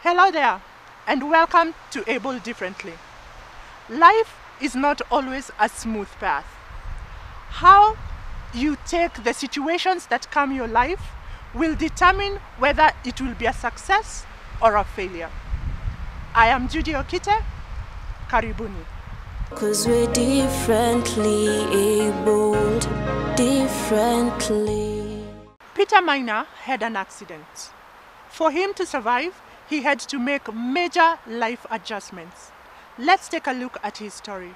Hello there, and welcome to Able Differently. Life is not always a smooth path. How you take the situations that come your life will determine whether it will be a success or a failure. I am Judy Okite. Karibuni. 'Cause we're differently abled, differently. Peter Maina had an accident. For him to survive, he had to make major life adjustments. Let's take a look at his story.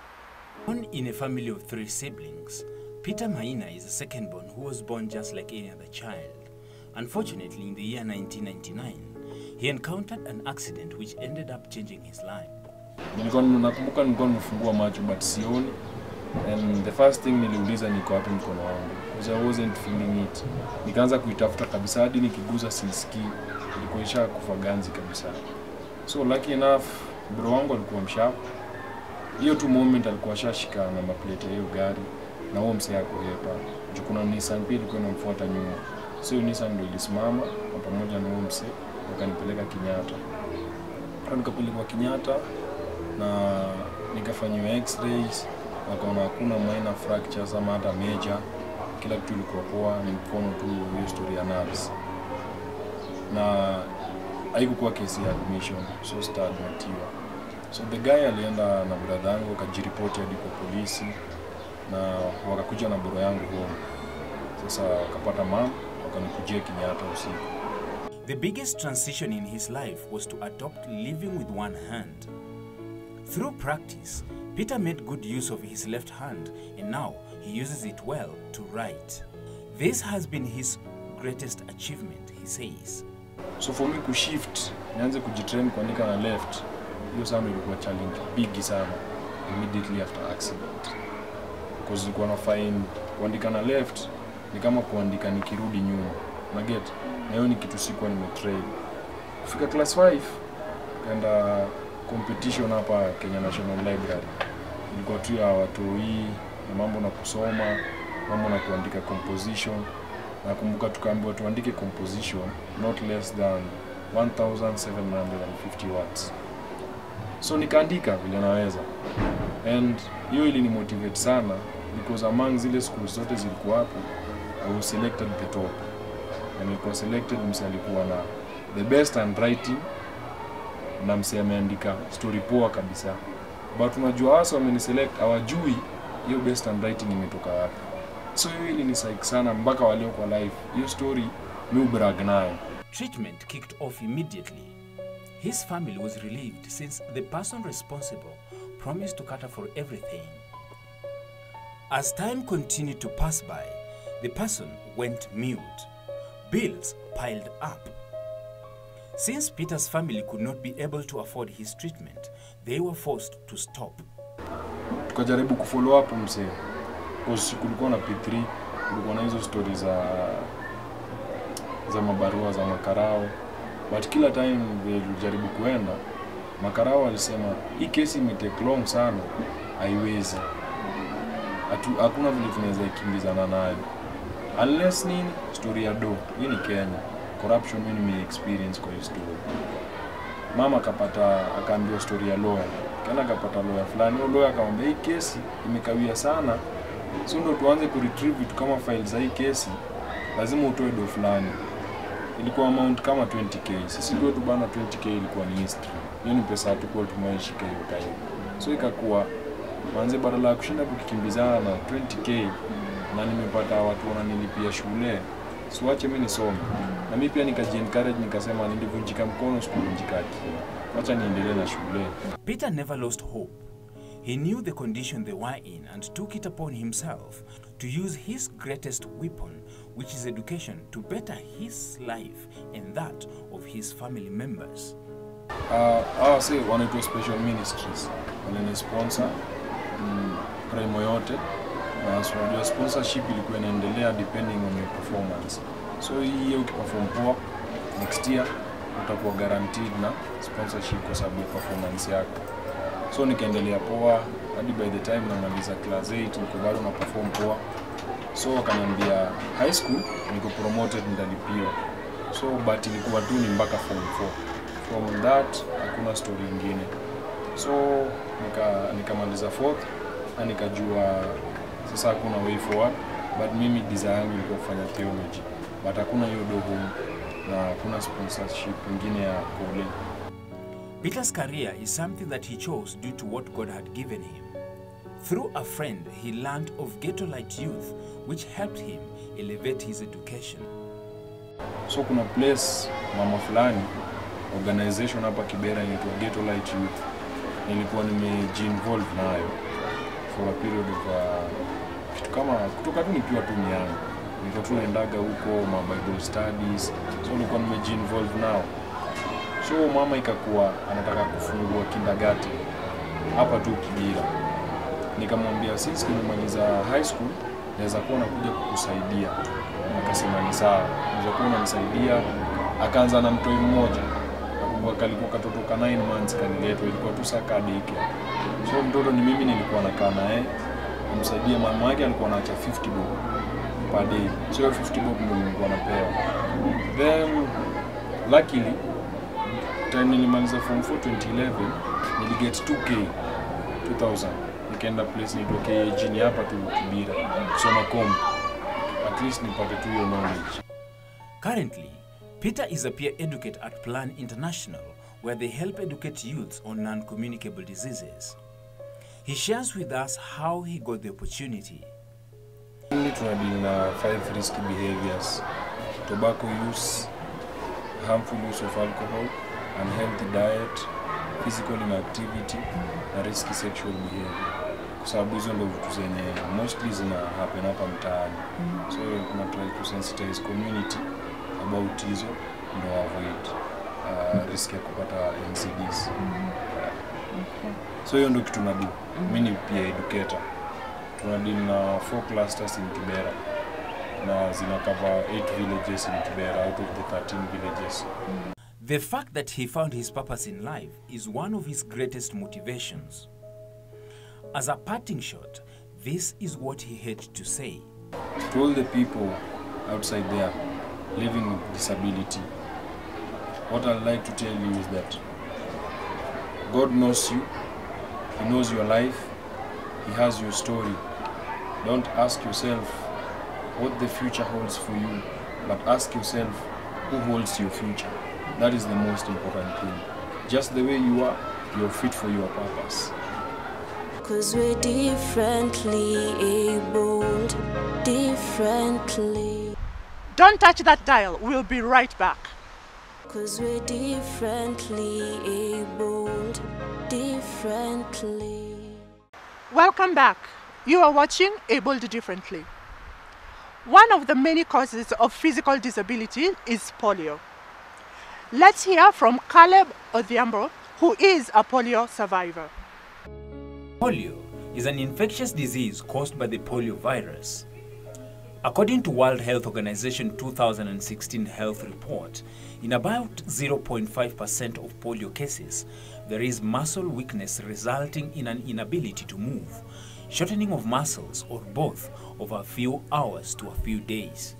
Born in a family of 3 siblings, Peter Maina is a second-born who was born just like any other child. Unfortunately, in the year 1999, he encountered an accident which ended up changing his life. Nakumbuka nilikuwa nimefungua macho but sioni, and the first thing niliuliza niko wapi mkono wangu, because I wasn't feeling it. Nikaanza kuitafuta kabisa hadi nikiguza sisikii, ilikuwa isha kufa ganzi kabisa. So lucky enough bro wangu alikuwa msharp. Hiyo tu moment alikuwa shashika na maplate ya hiyo gari na huo msee yako hapa. Juu kuna Nissan pia ilikuwa inamfuata nyuma. So Nissan ndio ilisimama pamoja na huo msee wakanipeleka Kenyatta. Nikapelekwa Kenyatta na nikafanywa x-rays, wakaona hakuna minor fractures ama hata major, kila kitu ilikuwa poa, ni mkono tu hiyo story ya nerves. Na haikuwa kesi ya admission, so start-matiwa. So the guy alienda na brother yangu akajiripoti hadi kwa polisi na wakakuja na bro yangu home. Sasa wakapata mom, wakanikujia Kenyatta usiku. The biggest transition in his life was to adopt living with one hand. Through practice, Peter made good use of his left hand, and now he uses it well to write. This has been his greatest achievement, he says. So for me to shift, nianze kujitrain kuandika na left, hiyo sana ilikuwa challenge big sana immediately after accident. Because nilikuwa na find kuandika na left ni kama kuandika nikirudi nyuma. Na get, na hiyo ni kitu sikuwa nimetrain. Kufika class 5, kaenda competition hapa Kenya National Library. Ilikuwa tu ya watoi, mambo na kusoma, mambo na kuandika composition. Nakumbuka tukaambiwa tuandike composition not less than 1750 words. So nikaandika vile naweza. And hiyo ilinimotivate sana because among zile schools zote zilikuwa hapo, I was selected the top. And nilikuwa selected mse alikuwa na the best handwriting na mse ameandika story poa kabisa. But unajua hasa wameniselect hawajui hiyo best handwriting imetoka wapi. So hiyo ilinisikia sana mpaka walio kwa life. Hiyo story mi ubrag nayo. Treatment kicked off immediately. His family was relieved since the person responsible promised to cater for everything. As time continued to pass by, the person went mute. Bills piled up. Since Peter's family could not be able to afford his treatment, they were forced to stop. Tukajaribu kufollow up mse. Because kulikuwa na P3, kulikuwa na hizo stories za mabarua za makarao. But kila time tulijaribu kuenda, makarao walisema hii kesi imetake long sana, haiwezi. Hakuna vile tunaweza ikimbizana nayo. Unless nini story ya do. Hii ni Kenya. Corruption mimi experience kwa history. Mama akaambiwa story ya lawyer. Kana akapata lawyer fulani, lawyer akamwambia hii kesi imekawia sana. So ndo tuanze ku retrieve vitu kama files za hii kesi, lazima utoe do fulani. Ilikuwa amount kama 20k. Sisi ndio tu bana 20k ilikuwa ni history. Hiyo ni pesa tulikuwa tumeishika hiyo time. So ikakuwa manze badala ya kushinda kukimbizana na 20k na nimepata watu wananilipia shule. So acha mimi nisome. Na mimi pia nikaji-encourage nikasema nilivunjika mkono sikuvunjika akili. Acha niendelee na shule. Peter never lost hope. He knew the condition they were in and took it upon himself to use his greatest weapon, which is education, to better his life and that of his family members. Say wanaitwa special ministries. Wale sponsor primo yote. So sponsorship ilikuwa inaendelea depending on your performance. So hiyo ukiperform poa, next year utakuwa guaranteed na sponsorship kwa sababu ya performance yako. So nikaendelea poa hadi by the time namaliza class 8 niko bado na perform poa. So wakaniambia high school niko promoted ndalipiwa. So but ilikuwa tu ni mpaka form 4. from that hakuna story ingine. So nikamaliza fourth na nikajua sasa hakuna way forward, but mimi desire yangu ilikuwa kufanya theology, but hakuna hiyo dogo na hakuna sponsorship ingine ya kule. Peter's career is something that he chose due to what God had given him. Through a friend, he learned of Ghetto-Lite youth, which helped him elevate his education. So kuna place mama fulani, organization hapa Kibera inaitwa Ghetto-Lite youth. Nilikuwa nimeji-involve nayo for a period of kitu kama kutoka tu nikiwa tu miaka. Nilikuwa tunaendaga huko ma Bible studies. So nilikuwa nimeji-involve nao. So mama ikakuwa anataka kufungua kindergarten hapa tu Kibera. Nikamwambia sisi tumemaliza high school, naweza kuwa nakuja kukusaidia. Akasema ni sawa, naweza kuwa unanisaidia. Akaanza na mtoi mmoja. Nakumbuka alikuwa katoto ka 9 months kaniletwa, ilikuwa tu saka deke. So mtoto ni mimi nilikuwa nakaa naye, nimsaidia. Mama yake alikuwa anaacha 50 bob per day. So 50 bob ndio nilikuwa napewa. Then luckily time nilimaliza form 4 2011 niliget 2k 2000. Nikaenda place nitoke jini hapa tu Kibera kusoma com, at least nipate tu hiyo knowledge. Currently, Peter is a peer educator at Plan International, where they help educate youths on non-communicable diseases. He shares with us how he got the opportunity. We deal na 5 risky behaviors: tobacco use, harmful use of alcohol, unhealthy diet, physical inactivity, na risky sexual behavior. Kwa sababu hizo ndio vitu zenye mostly zina happen hapa mtaani. So kuna try to sensitize community about hizo ndio avoid risk ya kupata NCDs. So hiyo ndio kitu tunadu. Mimi ni pia educator. Tunadeal na 4 clusters in Kibera na zina cover 8 villages in Kibera out of the 13 villages. The fact that he found his purpose in life is one of his greatest motivations. As a parting shot, this is what he had to say. To all the people outside there living with disability, what I'd like to tell you is that God knows you, He knows your life, He has your story. Don't ask yourself what the future holds for you, but ask yourself who holds your future. That is the most important thing. Just the way you are, you're fit for your purpose. 'Cause we're differently abled, differently. Don't touch that dial. We'll be right back. 'Cause we're differently abled, differently. Welcome back. You are watching Abled Differently. One of the many causes of physical disability is polio. Let's hear from Caleb Odhiambo, who is a polio survivor. Polio is an infectious disease caused by the polio virus. According to World Health Organization 2016 health report, in about 0.5% of polio cases, there is muscle weakness resulting in an inability to move, shortening of muscles, or both of a few hours to a few days.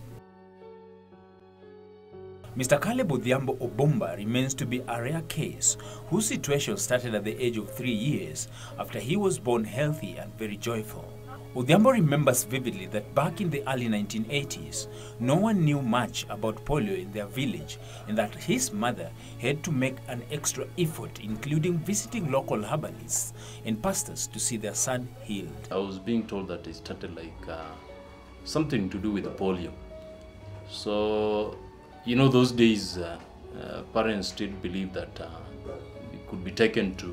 Mr. Caleb Odhiambo Obomba remains to be a rare case whose situation started at the age of 3 years after he was born healthy and very joyful. Odhiambo remembers vividly that back in the early 1980s, no one knew much about polio in their village and that his mother had to make an extra effort, including visiting local herbalists and pastors to see their son healed. I was being told that it started like something to do with polio. So, you know, those days parents still believe that it could be taken to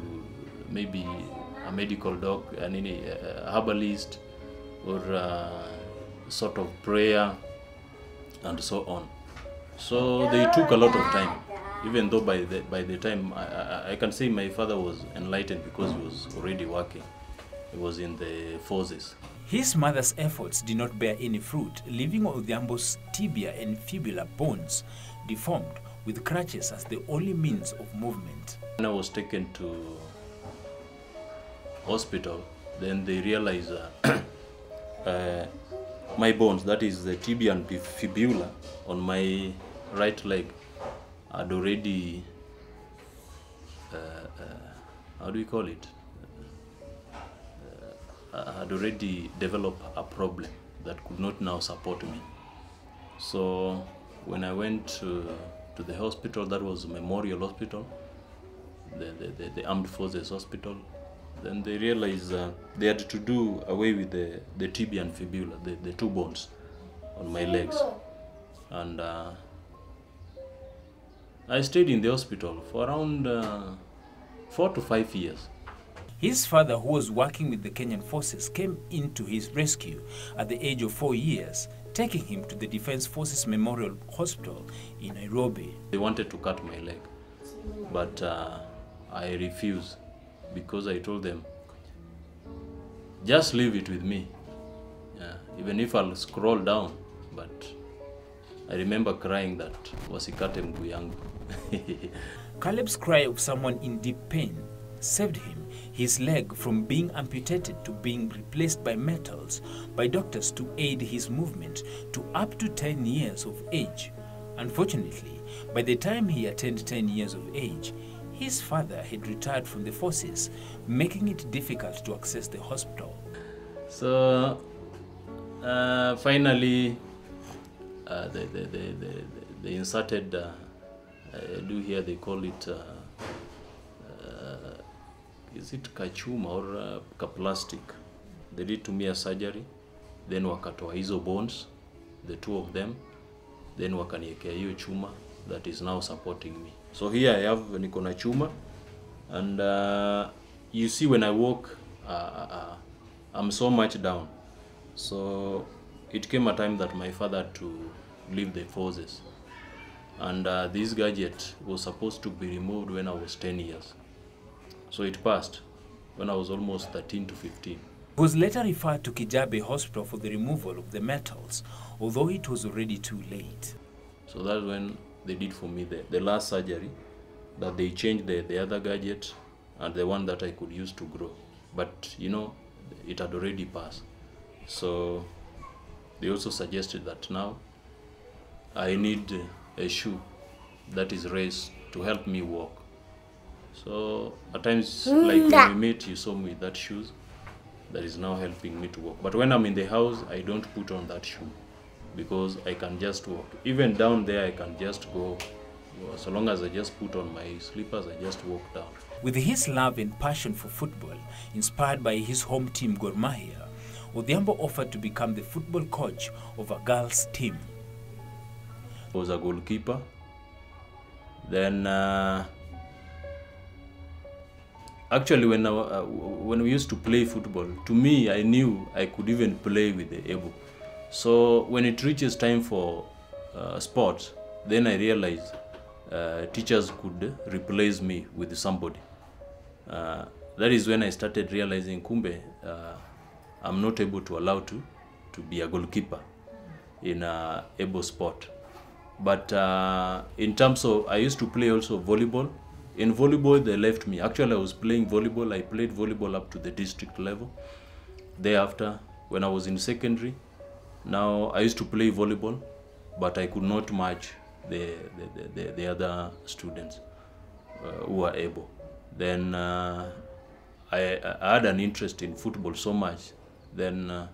maybe a medical doc, and any herbalist, or sort of prayer, and so on. So they took a lot of time, even though by the time I can say my father was enlightened because he was already working. He was in the forces. His mother's efforts did not bear any fruit, leaving Odhiambo's tibia and fibula bones deformed with crutches as the only means of movement. When I was taken to hospital, then they realized my bones, that is the tibia and fibula on my right leg, had already how do we call it? Had already developed a problem that could not now support me. So when I went to the hospital, that was Memorial Hospital, the Armed Forces Hospital, then they realized they had to do away with the tibia and fibula, the two bones on my legs. And I stayed in the hospital for around 4 to 5 years. His father, who was working with the Kenyan forces, came into his rescue at the age of 4 years, taking him to the Defense Forces Memorial Hospital in Nairobi. They wanted to cut my leg, but I refused because I told them, just leave it with me, even if I'll scroll down. But I remember crying that, wasikate mguu yangu. Caleb's cry of someone in deep pain saved him, his leg from being amputated to being replaced by metals by doctors to aid his movement to up to 10 years of age. Unfortunately, by the time he attained 10 years of age, his father had retired from the forces, making it difficult to access the hospital. So finally, they inserted, do here they call it, is it kachuma or kaplastic? They did to me a surgery, then wakatoa hizo bones, the two of them, then wakaniekea hiyo chuma that is now supporting me. So here I have niko na chuma, and you see when I walk, I'm so much down. So it came a time that my father had to leave the forces, and this gadget was supposed to be removed when I was 10 years. So it passed when I was almost 13 to 15. He was later referred to Kijabe Hospital for the removal of the metals, although it was already too late. So that's when they did for me the last surgery, that they changed the other gadget and the one that I could use to grow. But you know, it had already passed. So they also suggested that now I need a shoe that is raised to help me walk. So at times, like when we meet, you saw me with that shoes that is now helping me to walk. But when I'm in the house, I don't put on that shoe because I can just walk. Even down there, I can just go. So long as I just put on my slippers, I just walk down. With his love and passion for football, inspired by his home team Gor Mahia, Odhiambo offered to become the football coach of a girls' team. I was a goalkeeper. Then actually when we used to play football, to me, I knew I could even play with the able. So when it reaches time for sports, then I realized teachers could replace me with somebody. That is when I started realizing, kumbe, I'm not able to allow to be a goalkeeper in a able sport. But in terms of, I used to play also volleyball. In volleyball, they left me. Actually, I was playing volleyball. I played volleyball up to the district level. Thereafter, when I was in secondary, now I used to play volleyball, but I could not match the other students who were able. Then I had an interest in football so much. Then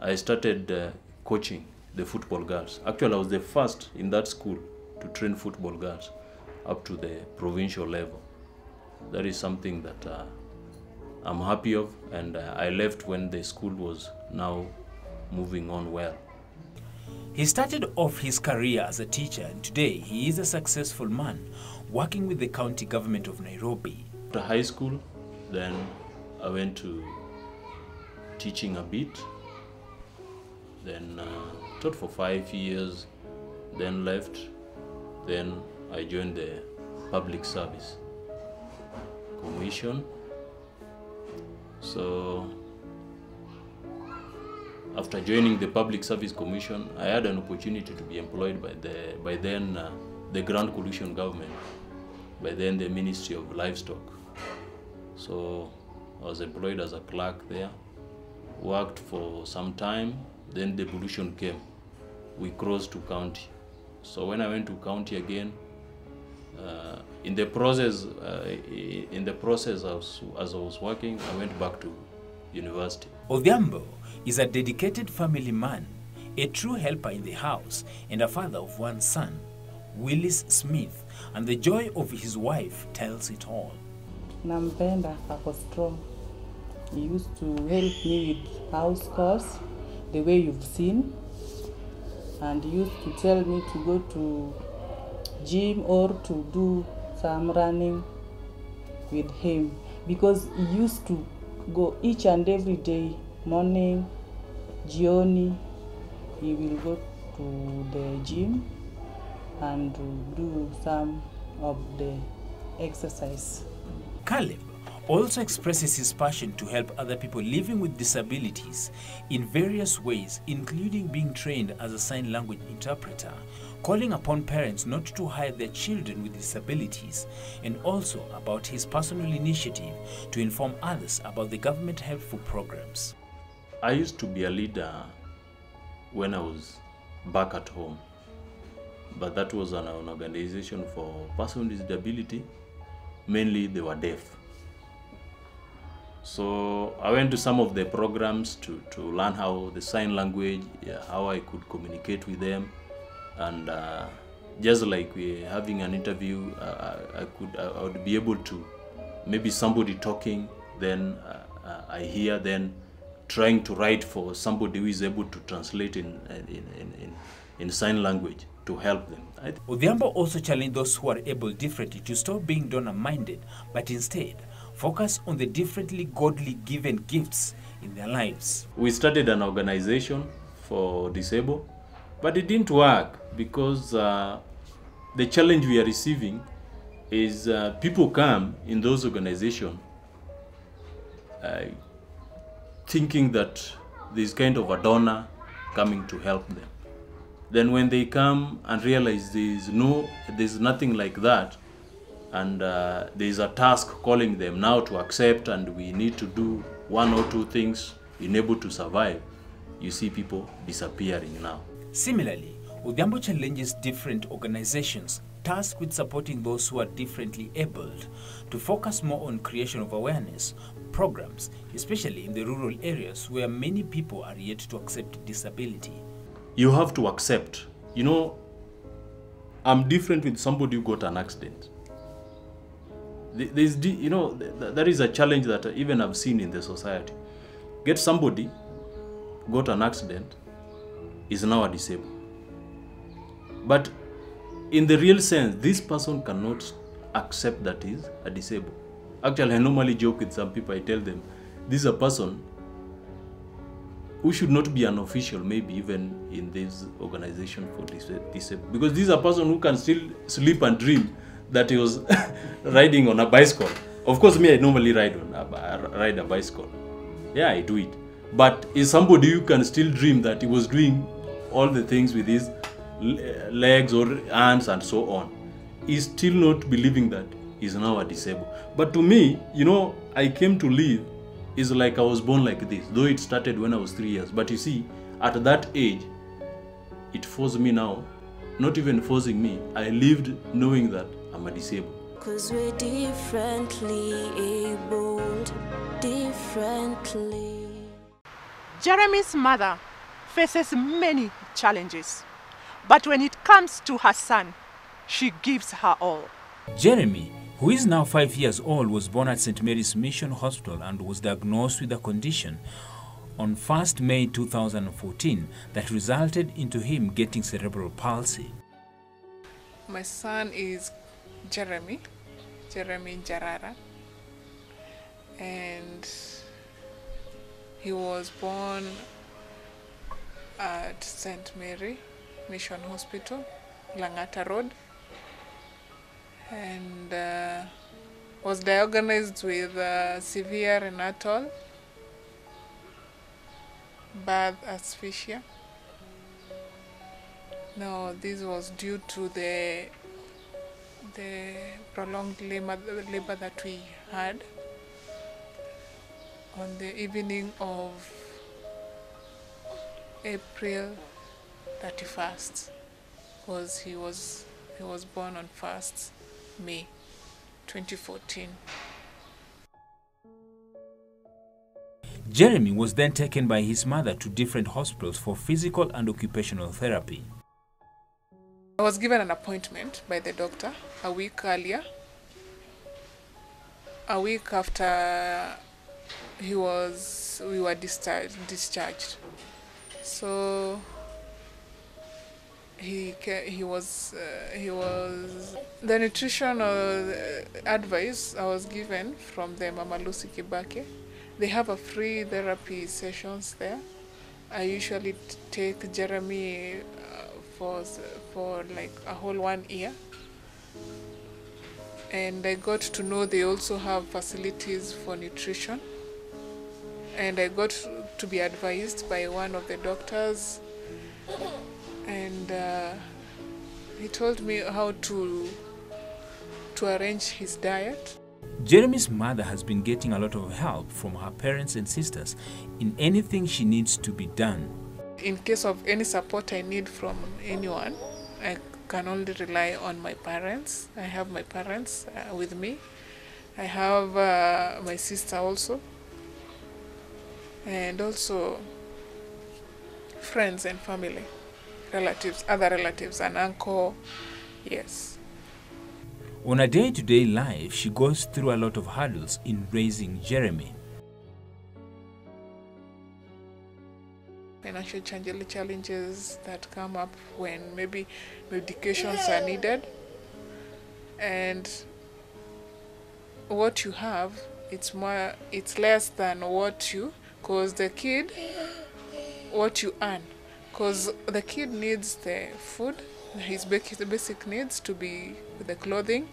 I started coaching the football girls. Actually, I was the first in that school to train football girls up to the provincial level. That is something that I'm happy of, and I left when the school was now moving on well. He started off his career as a teacher, and today he is a successful man working with the county government of Nairobi. After high school, then I went to teaching a bit, then taught for 5 years, then left, then I joined the Public Service Commission. So after joining the Public Service Commission, I had an opportunity to be employed by then the Grand Coalition government, by then the Ministry of Livestock. So I was employed as a clerk there, worked for some time, then devolution came. We crossed to county. So when I went to county again, In the process, as I was working, I went back to university. Odhiambo is a dedicated family man, a true helper in the house, and a father of one son, Willis Smith, and the joy of his wife tells it all. Nampenda ako strong. He used to help me with house chores, the way you've seen, and he used to tell me to go to gym or to do some running with him, because he used to go each and every day, morning, jioni, he will go to the gym and do some of the exercise. Caleb also expresses his passion to help other people living with disabilities in various ways, including being trained as a sign language interpreter, calling upon parents not to hide their children with disabilities, and also about his personal initiative to inform others about the government helpful programs. I used to be a leader when I was back at home, but that was an organization for persons with disability. Mainly they were deaf. So I went to some of the programs to learn how the sign language, how I could communicate with them. And just like we're having an interview, I would be able to, maybe somebody talking, then I hear, then trying to write for somebody who is able to translate in sign language to help them. Odhiambo also challenged those who are able differently to stop being donor-minded, but instead focus on the differently godly given gifts in their lives. We started an organization for disabled, but it didn't work because the challenge we are receiving is people come in those organizations thinking that there's kind of a donor coming to help them. Then when they come and realize there's nothing like that, and there's a task calling them now to accept, and we need to do one or two things in able to survive, you see people disappearing now. Similarly, Odhiambo challenges different organizations tasked with supporting those who are differently abled to focus more on creation of awareness programs, especially in the rural areas where many people are yet to accept disability. You have to accept, I'm different with somebody who got an accident. There is a challenge that even I've seen in the society. Get somebody got an accident, is now a disabled. But in the real sense, this person cannot accept that he's a disabled. Actually, I normally joke with some people, I tell them, this is a person who should not be an official, maybe even in this organization for disabled. Because this is a person who can still sleep and dream that he was riding on a bicycle. Of course, me, I normally ride a bicycle. Yeah, I do it. But is somebody who can still dream that he was doing all the things with his legs or hands and so on. He's still not believing that he's now a disabled. But to me, I came to live is like I was born like this, though it started when I was 3 years. But you see, at that age, it forced me now, not even forcing me, I lived knowing that I'm a disabled. 'Cause we're differently abled, differently. Jeremy's mother faces many challenges, but when it comes to her son, she gives her all. Jeremy, who is now 5 years old, was born at St. Mary's Mission Hospital and was diagnosed with a condition on 1st May 2014 that resulted into him getting cerebral palsy. My son is Jeremy Jarara, and he was born at St. Mary Mission Hospital, Langata Road, and was diagnosed with severe renal birth asphyxia. No, this was due to the prolonged labor that we had on the evening of April 31st, because he was born on 1st May 2014. Jeremy was then taken by his mother to different hospitals for physical and occupational therapy. I was given an appointment by the doctor a week earlier. A week after we were discharged. So he was the nutritional advice I was given from the Mama Lucy Kibake. They have a free therapy sessions there. I usually take Jeremy for like a whole 1 year. And I got to know they also have facilities for nutrition. And I got to be advised by one of the doctors, and he told me how to arrange his diet. Jeremy's mother has been getting a lot of help from her parents and sisters in anything she needs to be done. In case of any support I need from anyone, I can only rely on my parents. I have my parents with me. I have my sister also. And also friends and family, relatives, other relatives, an uncle, yes. On a day-to-day life, she goes through a lot of hurdles in raising Jeremy. Financial challenges that come up when maybe medications are needed, and what you have, it's less than what you, because the kid, what you earn, because the kid needs the food, his basic needs to be the clothing,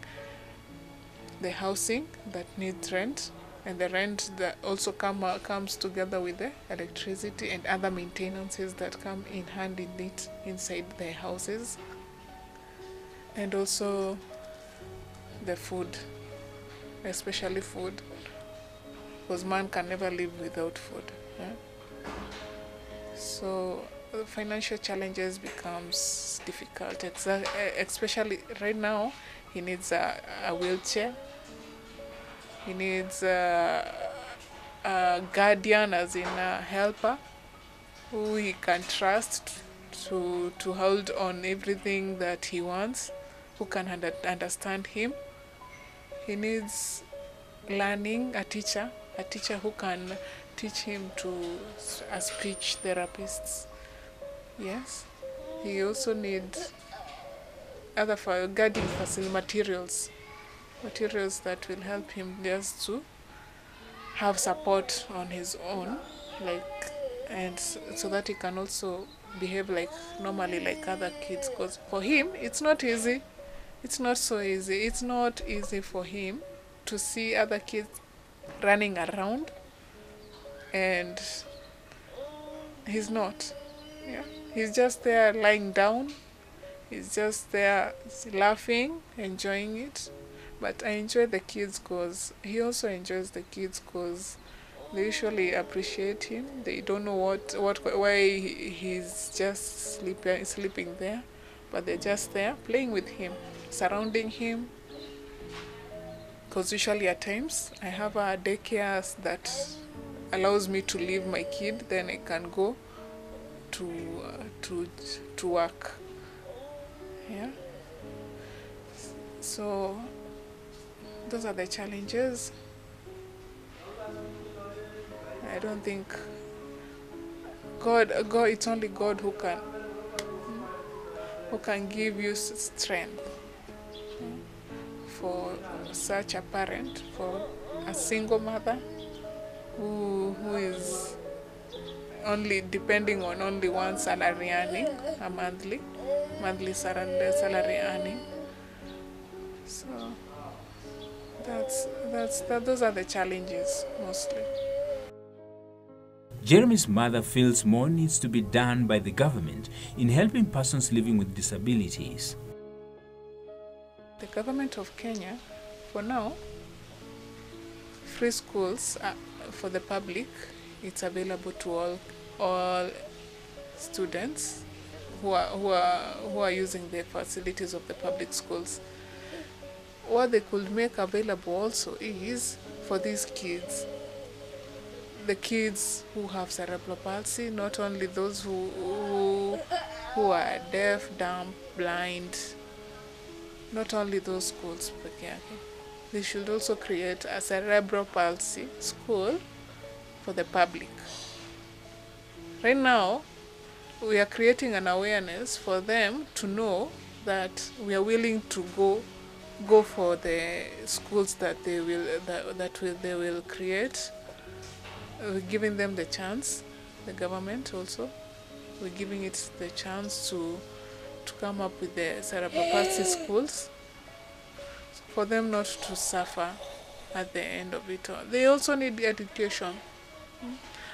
the housing that needs rent, and the rent that also comes together with the electricity and other maintenances that come in hand in it inside the houses, and also the food, especially food, because man can never live without food. Yeah? So financial challenges becomes difficult, especially right now. He needs a wheelchair. He needs a guardian, as in a helper, who he can trust to hold on everything that he wants, who can understand him. He needs learning, a teacher who can teach him as speech therapists. Yes. He also needs other guarding materials that will help him just to have support on his own, and so that he can also behave like normally like other kids, because for him it's not easy. It's not so easy. It's not easy for him to see other kids running around, and he's not. Yeah, he's just there lying down. He's just there laughing, enjoying it. But I enjoy the kids because he also enjoys the kids, because they usually appreciate him. They don't know why he's just sleeping there, but they're just there playing with him, surrounding him. Because usually at times I have a daycare that allows me to leave my kid, then I can go to work. Yeah. So those are the challenges. I don't think God, it's only God who can give you strength for such a parent, for a single mother who is only depending on only one salary earning, a monthly salary earning. So those are the challenges mostly. Jeremy's mother feels more needs to be done by the government in helping persons living with disabilities. The government of Kenya, for now, free schools for the public, it's available to all students who are using the facilities of the public schools. what they could make available also is for these kids, the kids who have cerebral palsy, not only those who are deaf, dumb, blind, not only those schools peke yake. They should also create a cerebral palsy school for the public. Right now, we are creating an awareness for them to know that we are willing to go for the schools that they will create. We're giving them the chance, the government also. We're giving it the chance to come up with the cerebral palsy schools for them not to suffer at the end of it all. They also need education.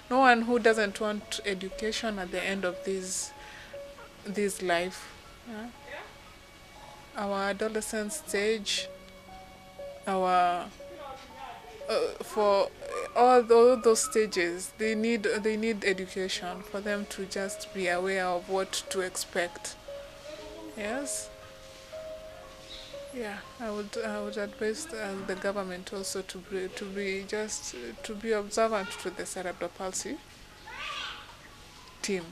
No one who doesn't want education at the end of this life. Our adolescent stage, our for all those stages, they need education for them to just be aware of what to expect. Yes. Yeah, I would advise the government also to be observant to the cerebral palsy team.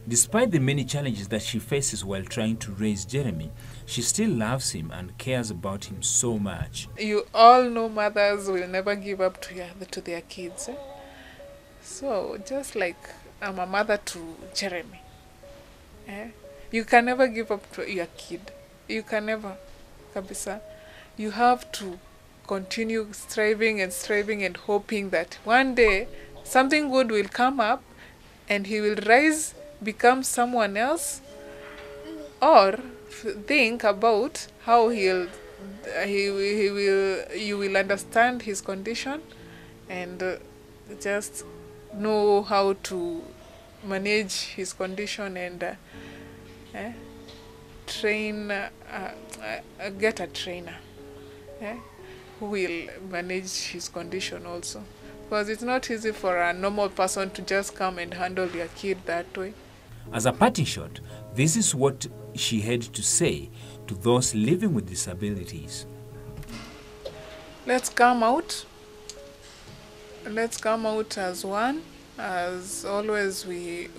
Despite the many challenges that she faces while trying to raise Jeremy, she still loves him and cares about him so much. You all know mothers will never give up to their kids. So just like I'm a mother to Jeremy, you can never give up to your kid. You can never, kabisa. You have to continue striving and hoping that one day something good will come up and he will rise, become someone else, or think about how you will understand his condition and just know how to manage his condition and get a trainer who will manage his condition also, because it's not easy for a normal person to just come and handle your kid that way. As a parting shot, this is what she had to say to those living with disabilities. Let's come out. Let's come out as one. As always, we've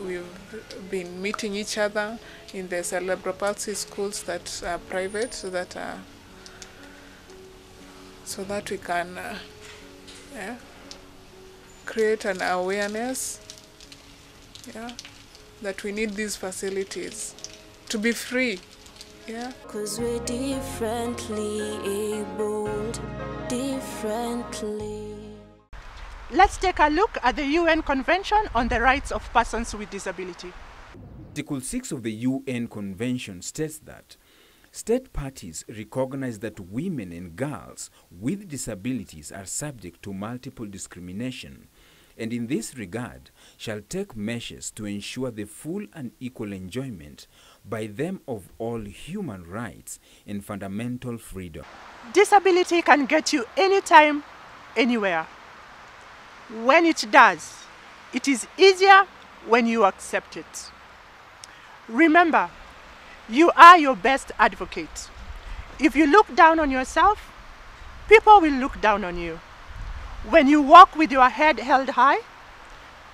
been meeting each other in the cerebral palsy schools that are private, so that we can create an awareness that we need these facilities to be free. Cause we're differently abled, differently. Let's take a look at the UN Convention on the Rights of Persons with Disability. Article 6 of the UN Convention states that state parties recognize that women and girls with disabilities are subject to multiple discrimination, and in this regard shall take measures to ensure the full and equal enjoyment by them of all human rights and fundamental freedom. Disability can get you anytime, anywhere. When it does, it is easier when you accept it. Remember, you are your best advocate. If you look down on yourself, people will look down on you. When you walk with your head held high,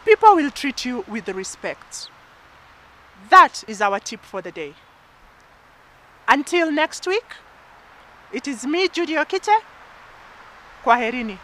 people will treat you with respect. That is our tip for the day. Until next week, it is me, Judy Okite. Kwaherini.